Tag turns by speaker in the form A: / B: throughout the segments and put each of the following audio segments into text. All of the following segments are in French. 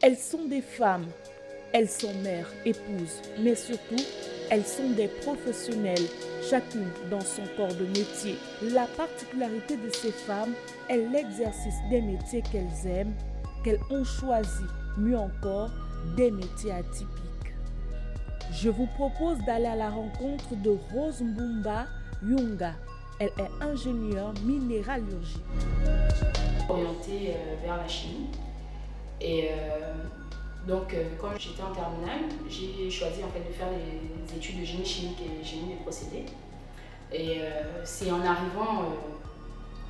A: Elles sont des femmes, elles sont mères, épouses, mais surtout, elles sont des professionnelles, chacune dans son corps de métier. La particularité de ces femmes est l'exercice des métiers qu'elles aiment, qu'elles ont choisi, mieux encore, des métiers atypiques. Je vous propose d'aller à la rencontre de Rose Mbumba Yunga. Elle est ingénieure minéralurgie.
B: Orientée vers la chimie. Et donc, quand j'étais en terminale, j'ai choisi en fait de faire les études de génie chimique et génie des procédés. Et c'est en arrivant,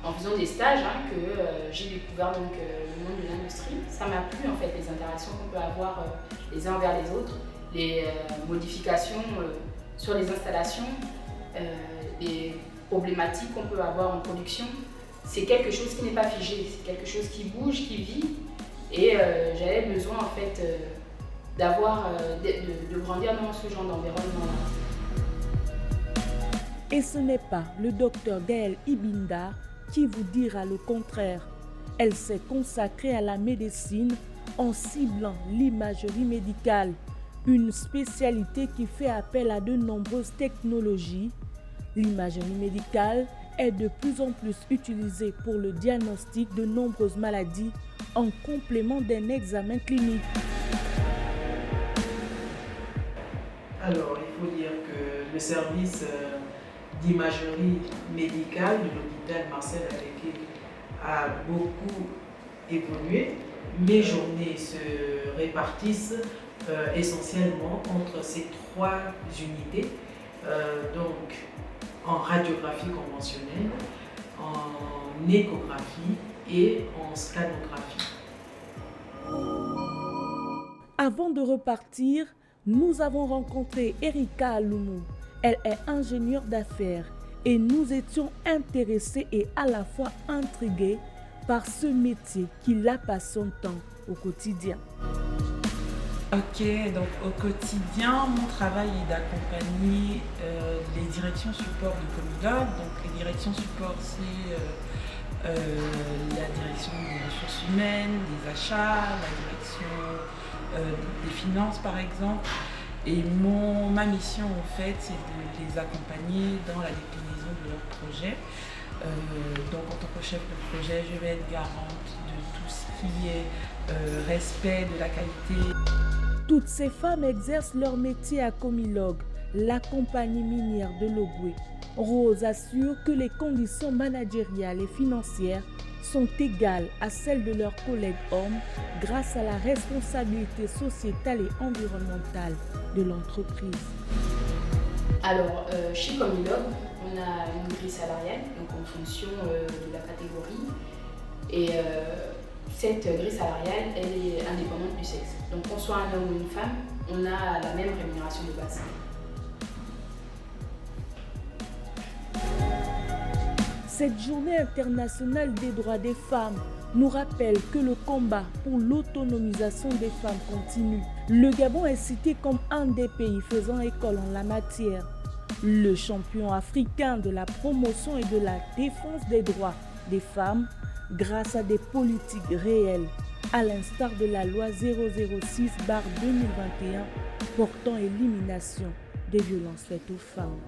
B: en faisant des stages, que j'ai découvert donc, le monde de l'industrie. Ça m'a plu en fait, les interactions qu'on peut avoir les uns envers les autres, les modifications sur les installations, les problématiques qu'on peut avoir en production. C'est quelque chose qui n'est pas figé, c'est quelque chose qui bouge, qui vit. Et j'avais besoin en fait de grandir dans ce genre d'environnement-là.
A: Et ce n'est pas le docteur Gaël Ibinda qui vous dira le contraire. Elle s'est consacrée à la médecine en ciblant l'imagerie médicale, une spécialité qui fait appel à de nombreuses technologies. L'imagerie médicale est de plus en plus utilisée pour le diagnostic de nombreuses maladies en complément d'un examen clinique.
C: Alors, il faut dire que le service d'imagerie médicale de l'hôpital Marcel Aleké a beaucoup évolué. Mes journées se répartissent essentiellement entre ces trois unités, donc en radiographie conventionnelle, en échographie et en scanographie.
A: Avant de repartir, nous avons rencontré Erika Aloumou. Elle est ingénieure d'affaires et nous étions intéressés et à la fois intrigués par ce métier qui la passionne tant au quotidien.
D: Ok, donc au quotidien, mon travail est d'accompagner les directions support de Comilog. Donc les directions support, c'est la direction des ressources humaines, des achats, la direction des finances par exemple. Et ma mission en fait, c'est de les accompagner dans la déclinaison de leurs projets. Donc en tant que chef de projet, je vais être garante de tout ce qui est respect de la qualité.
A: Toutes ces femmes exercent leur métier à Comilog, la compagnie minière de Logoué. Rose assure que les conditions managériales et financières sont égales à celles de leurs collègues hommes grâce à la responsabilité sociétale et environnementale de l'entreprise.
B: Alors, chez Comilog, on a une grille salariale, donc en fonction de la catégorie. Et cette grille salariale, elle est indépendante du sexe. Donc qu'on soit un homme ou une femme, on a la même rémunération de base.
A: Cette journée internationale des droits des femmes nous rappelle que le combat pour l'autonomisation des femmes continue. Le Gabon est cité comme un des pays faisant école en la matière. Le champion africain de la promotion et de la défense des droits des femmes grâce à des politiques réelles, à l'instar de la loi 006/2021 portant élimination des violences faites aux femmes.